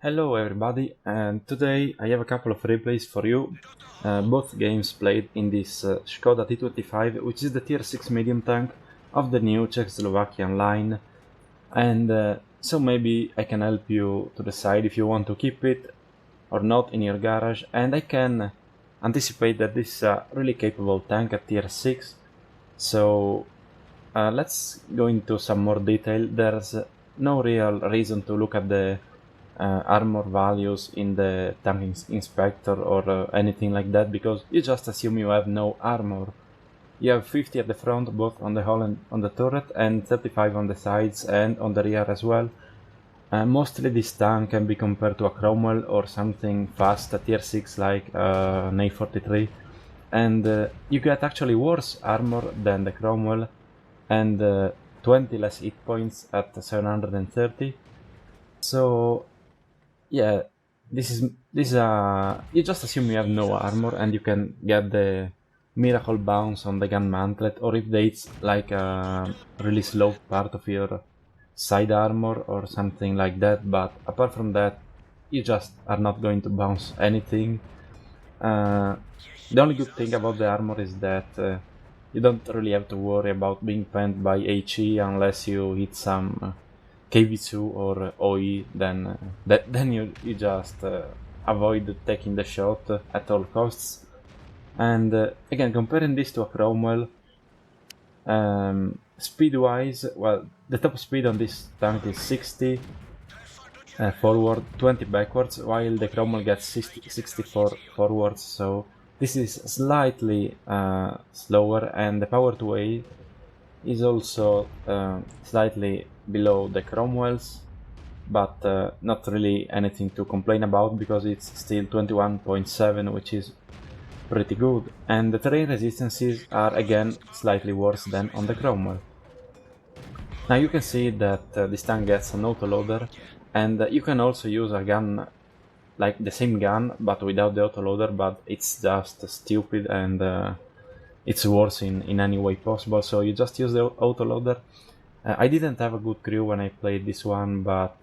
Hello everybody, and today I have a couple of replays for you. Both games played in this Skoda T25, which is the tier 6 medium tank of the new Czechoslovakian line. And so maybe I can help you to decide if you want to keep it or not in your garage. And I can anticipate that this is a really capable tank at tier 6. So let's go into some more detail. There's no real reason to look at the armor values in the tank inspector or anything like that, because you just assume you have no armor. You have 50 at the front, both on the hull and on the turret, and 35 on the sides and on the rear as well. Mostly this tank can be compared to a Cromwell or something fast at tier 6 like an A43, and you get actually worse armor than the Cromwell and 20 less hit points at 730. So yeah, this is you just assume you have no armor and you can get the miracle bounce on the gun mantlet, or if it's like a really slow part of your side armor or something like that, but apart from that you just are not going to bounce anything. The only good thing about the armor is that you don't really have to worry about being penned by HE unless you hit some KV2 or OE, then you just avoid taking the shot at all costs. And again, comparing this to a Cromwell, speed-wise, well, the top speed on this tank is 60 forward, 20 backwards, while the Cromwell gets 64 forwards, so this is slightly slower, and the power to A is also slightly below the Cromwell's, but not really anything to complain about because it's still 21.7, which is pretty good, and the terrain resistances are again slightly worse than on the Cromwell. Now you can see that this tank gets an autoloader, and you can also use a gun like the same gun but without the autoloader, but it's just stupid and it's worse in any way possible, so you just use the autoloader. I didn't have a good crew when I played this one, but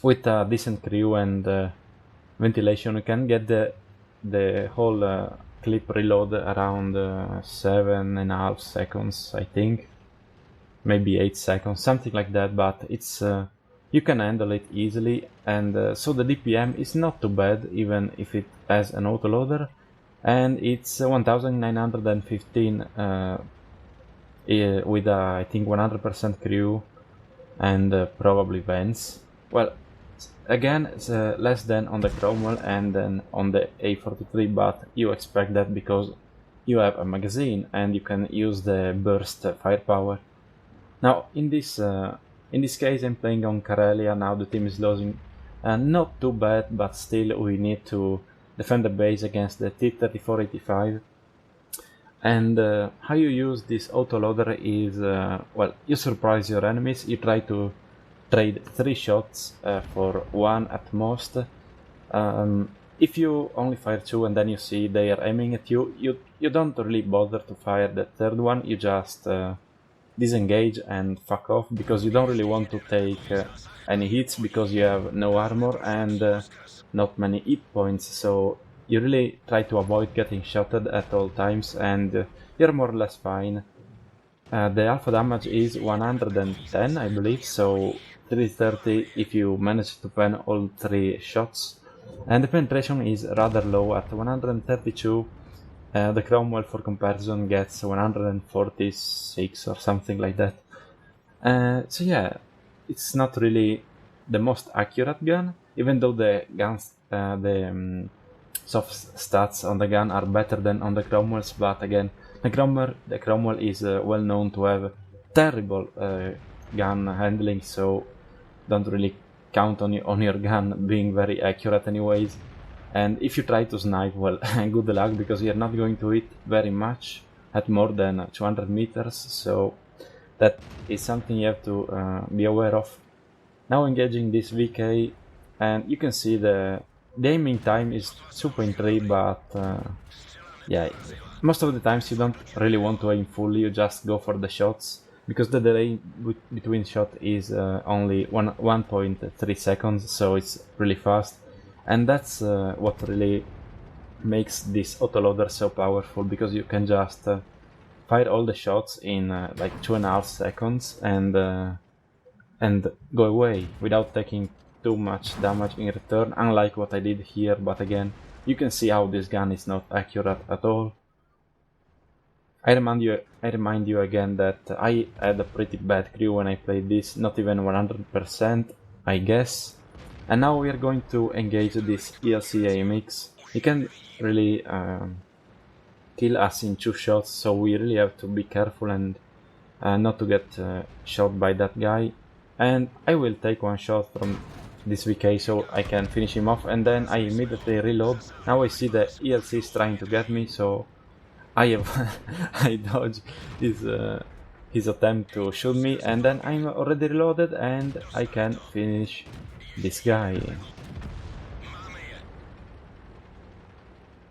with a decent crew and ventilation you can get the whole clip reload around 7.5 seconds, I think. Maybe 8 seconds, something like that, but it's you can handle it easily, and so the DPM is not too bad even if it has an autoloader, and it's 1915 with I think 100% crew and probably vents. Well, again, it's less than on the Cromwell and then on the A43, but you expect that because you have a magazine and you can use the burst firepower. Now in this case I'm playing on Karelia. Now the team is losing, not too bad, but still we need to defend the base against the T-3485. And how you use this autoloader is, well, you surprise your enemies. You try to trade 3 shots for 1 at most. If you only fire 2 and then you see they are aiming at you, you don't really bother to fire the 3rd one. You just disengage and fuck off, because you don't really want to take any hits because you have no armor and not many hit points, so you really try to avoid getting shotted at all times, and you're more or less fine. The alpha damage is 110, I believe, so 330 if you manage to pen all 3 shots, and the penetration is rather low at 132. The Cromwell, for comparison, gets 146 or something like that. So yeah, it's not really the most accurate gun, even though the guns, soft stats on the gun are better than on the Cromwells. But again, the Cromwell is well known to have terrible gun handling, so don't really count on your gun being very accurate anyways. And if you try to snipe, well, good luck, because you're not going to hit very much at more than 200 meters, so that is something you have to be aware of. Now engaging this VK, and you can see the aiming time is 2.3, but yeah, most of the times you don't really want to aim fully, you just go for the shots, because the delay between shot is only 1.3 seconds, so it's really fast, and that's what really makes this autoloader so powerful, because you can just fire all the shots in like 2.5 seconds and go away without taking too much damage in return, unlike what I did here. But again, you can see how this gun is not accurate at all. I remind you again that I had a pretty bad crew when I played this, not even 100%, I guess. And now we are going to engage this ELC AMX. He can really kill us in 2 shots, so we really have to be careful and not to get shot by that guy. And I will take 1 shot from this VK so I can finish him off, and then I immediately reload. Now I see the ELC is trying to get me, so I dodge his attempt to shoot me, and then I'm already reloaded and I can finish this guy.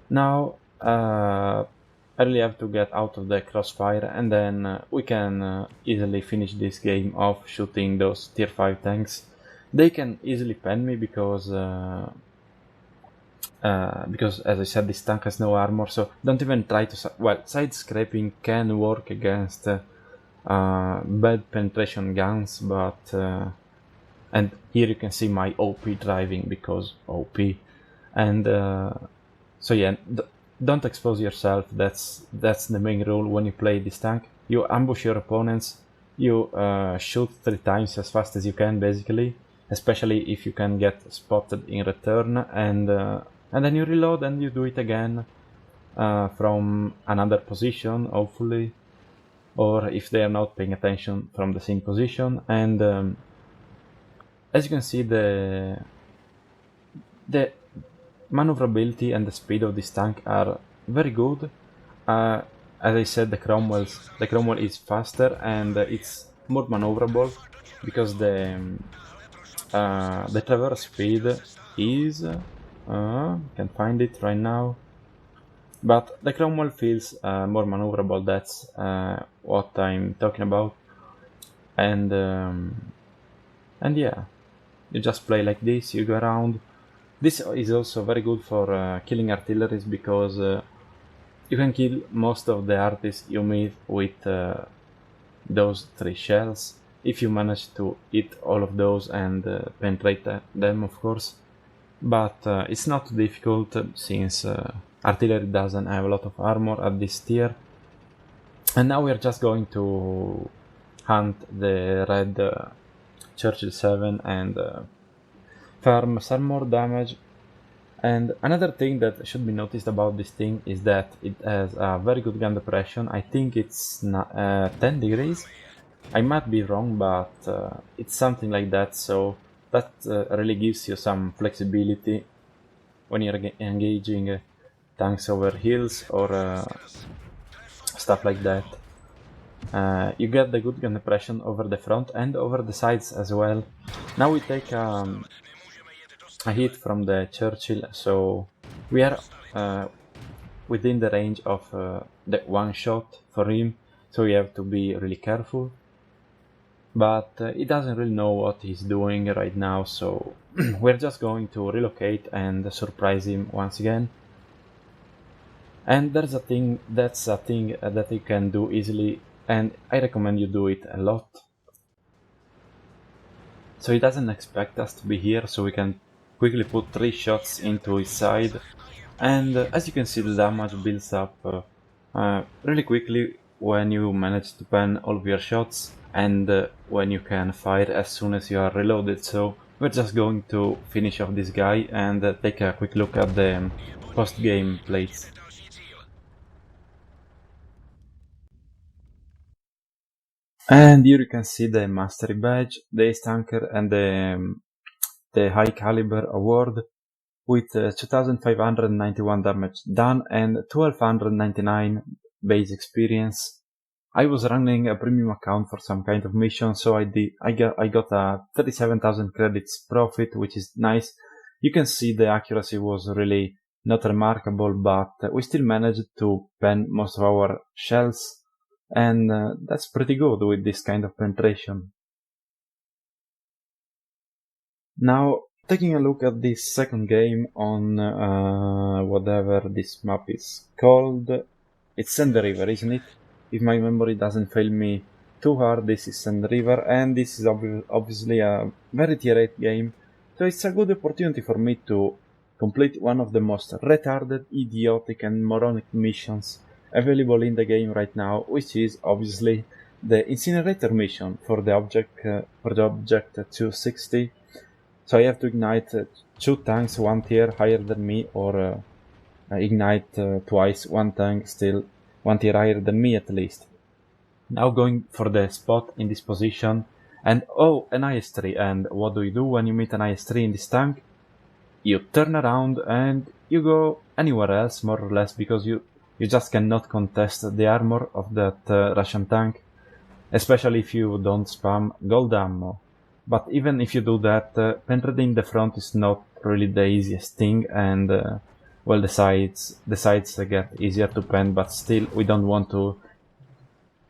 Now I really have to get out of the crossfire, and then we can easily finish this game off shooting those tier 5 tanks. They can easily pen me because as I said, this tank has no armor, so don't even try to... Well, side scraping can work against bad penetration guns, but... and here you can see my OP driving, because OP. And so yeah, don't expose yourself, that's the main rule when you play this tank. You ambush your opponents, you shoot 3 times as fast as you can, basically, especially if you can get spotted in return, and then you reload and you do it again from another position, hopefully, or if they are not paying attention, from the same position. And as you can see, the maneuverability and the speed of this tank are very good. As I said, the Cromwell is faster and it's more maneuverable, because the traverse speed is... can't find it right now, but the Cromwell feels more maneuverable. That's what I'm talking about. And yeah, you just play like this, you go around. This is also very good for killing artilleries, because you can kill most of the artists you meet with those 3 shells, if you manage to hit all of those and penetrate them, of course. But it's not too difficult, since artillery doesn't have a lot of armor at this tier. And now we are just going to hunt the red Churchill 7 and farm some more damage. And another thing that should be noticed about this thing is that it has a very good gun depression. I think it's 10 degrees. I might be wrong, but it's something like that, so that really gives you some flexibility when you're engaging tanks over hills or stuff like that. You get the good gun depression over the front and over the sides as well. Now we take a hit from the Churchill, so we are within the range of the 1 shot for him, so we have to be really careful. But he doesn't really know what he's doing right now, so we're just going to relocate and surprise him once again. And that's a thing that you can do easily, and I recommend you do it a lot. So he doesn't expect us to be here, so we can quickly put 3 shots into his side, and as you can see, the damage builds up really quickly when you manage to pen all of your shots, and when you can fire as soon as you are reloaded. So we're just going to finish off this guy and take a quick look at the post-game plates. And here you can see the mastery badge, the ace tanker, and the high caliber award with 2591 damage done and 1299 base experience. I was running a premium account for some kind of mission, so I got a 37,000 credits profit, which is nice. You can see the accuracy was really not remarkable, but we still managed to pen most of our shells, and that's pretty good with this kind of penetration. Now, taking a look at this second game on whatever this map is called, it's Sand River, isn't it? If my memory doesn't fail me too hard, this is Sand River, and this is obviously a very tier 8 game, so it's a good opportunity for me to complete one of the most retarded, idiotic and moronic missions available in the game right now, which is obviously the incinerator mission for the obj260. So I have to ignite 2 tanks, 1 tier higher than me, or ignite twice 1 tank still 1 tier higher than me at least. Now going for the spot in this position, and oh, an IS-3, and what do you do when you meet an IS-3 in this tank? You turn around and you go anywhere else, more or less, because you just cannot contest the armor of that Russian tank, especially if you don't spam gold ammo. But even if you do that, penetrating the front is not really the easiest thing, and well, the sides get easier to pen, but still we don't want to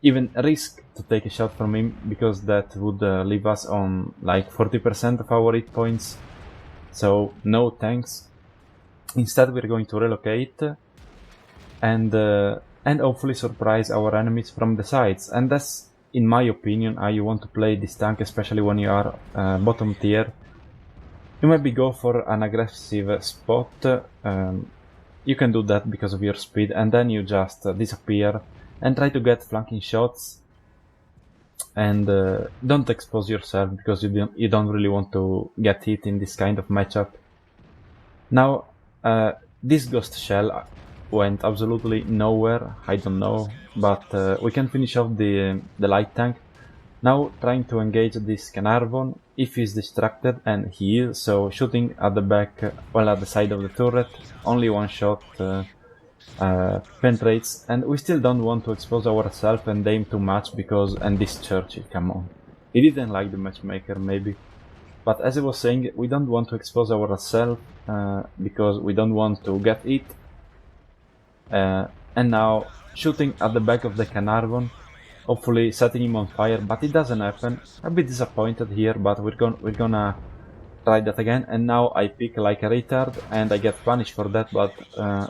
even risk to take a shot from him, because that would leave us on like 40% of our hit points. So no thanks. Instead, we're going to relocate and hopefully surprise our enemies from the sides, and that's, in my opinion, how you want to play this tank, especially when you are bottom tier. You maybe go for an aggressive spot, you can do that because of your speed, and then you just disappear and try to get flanking shots, and don't expose yourself, because you don't really want to get hit in this kind of matchup. Now, this ghost shell went absolutely nowhere, I don't know, but we can finish off the light tank. Now trying to engage this Carnarvon, if he's distracted, and he is, so shooting at the back, well, at the side of the turret, only 1 shot penetrates, and we still don't want to expose ourselves and aim too much, because, and this Churchill, come on, he didn't like the matchmaker maybe. But as I was saying, we don't want to expose ourselves, because we don't want to get hit. And now shooting at the back of the Carnarvon, hopefully setting him on fire, but it doesn't happen. A bit disappointed here, but we're gonna try that again. And now I pick like a retard, and I get punished for that, but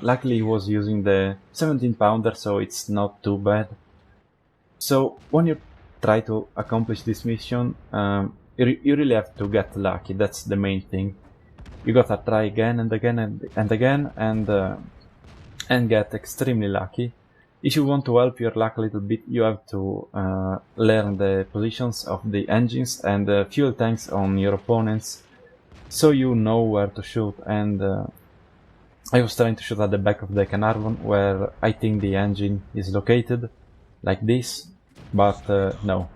luckily he was using the 17 pounder, so it's not too bad. So when you try to accomplish this mission, you really have to get lucky. That's the main thing. You gotta try again and again and again, and get extremely lucky. If you want to help your luck a little bit, you have to learn the positions of the engines and the fuel tanks on your opponents, so you know where to shoot. And I was trying to shoot at the back of the Carnarvon, where I think the engine is located, like this, but no,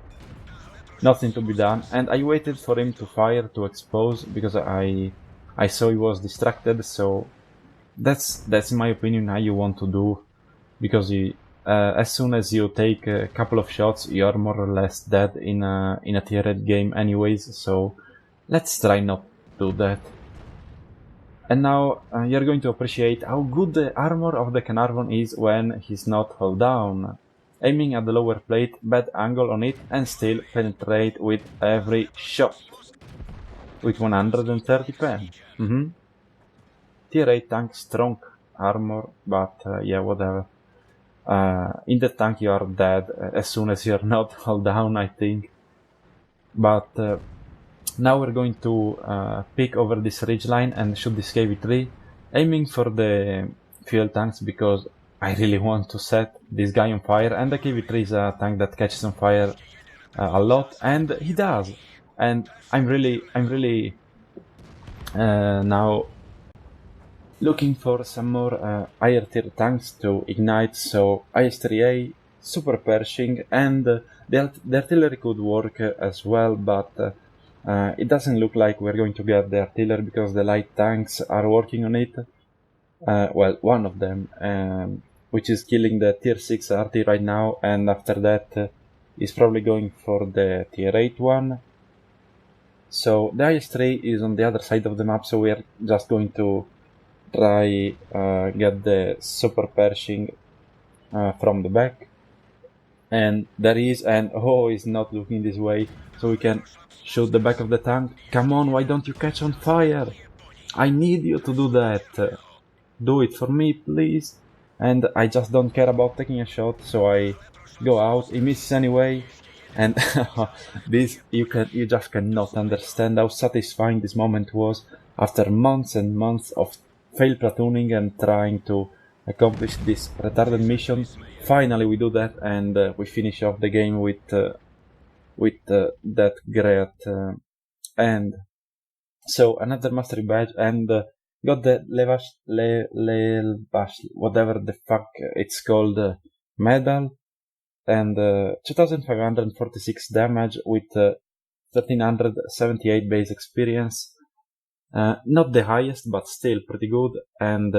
nothing to be done. And I waited for him to fire to expose, because I saw he was distracted. So that's in my opinion how you want to do, because as soon as you take a couple of shots, you are more or less dead in a tier 8 game anyways, so let's try not to do that. And now you're going to appreciate how good the armor of the Carnarvon is when he's not hull down. Aiming at the lower plate, bad angle on it, and still penetrate with every shot. With 130 pen. Tier 8 tank, strong armor, but yeah, whatever. In the tank you are dead as soon as you're not hull down, I think. But now we're going to pick over this ridgeline and shoot this KV-3, aiming for the fuel tanks, because I really want to set this guy on fire, and the KV-3 is a tank that catches on fire a lot, and he does. And I'm really now looking for some more higher tier tanks to ignite, so IS-3A, Super Pershing, and the artillery could work as well, but it doesn't look like we're going to get the artillery, because the light tanks are working on it. Well, one of them, which is killing the tier 6 RT right now, and after that is probably going for the tier 8 one. So the IS-3 is on the other side of the map, so we are just going to try get the Super Pershing from the back. And there is, and oh, he's not looking this way, so we can shoot the back of the tank. Come on, why don't you catch on fire? I need you to do that. Do it for me, please. And I just don't care about taking a shot, so I go out. He misses anyway, and this you just cannot understand how satisfying this moment was after months and months of failed platooning and trying to accomplish this retarded mission. Finally, we do that, and we finish off the game with that great end. So another mastery badge, and got the Levash, whatever the fuck it's called, medal, and 2546 damage with 1378 base experience. Not the highest, but still pretty good, and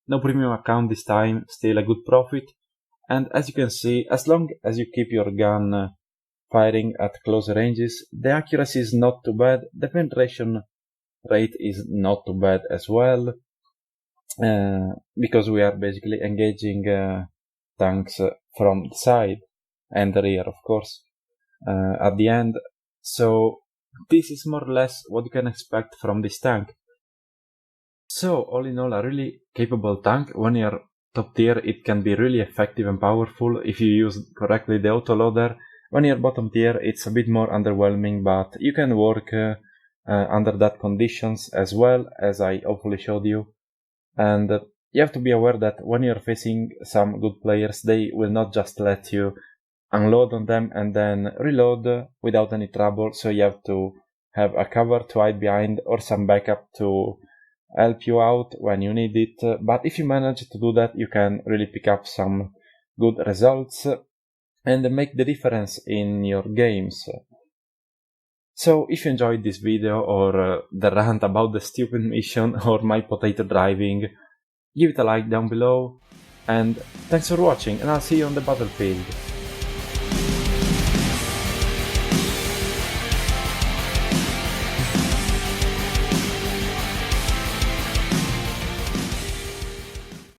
no premium account this time, still a good profit. And as you can see, as long as you keep your gun firing at close ranges, the accuracy is not too bad, the penetration rate is not too bad as well, because we are basically engaging tanks from the side and the rear, of course, at the end. So this is more or less what you can expect from this tank. So all in all, a really capable tank. When you're top tier, it can be really effective and powerful if you use correctly the autoloader. When you're bottom tier, it's a bit more underwhelming, but you can work under that conditions as well, as I hopefully showed you. And you have to be aware that when you're facing some good players, they will not just let you unload on them and then reload without any trouble, so you have to have a cover to hide behind or some backup to help you out when you need it. But if you manage to do that, you can really pick up some good results and make the difference in your games. So if you enjoyed this video or the rant about the stupid mission or my potato driving, give it a like down below, and thanks for watching, and I'll see you on the battlefield.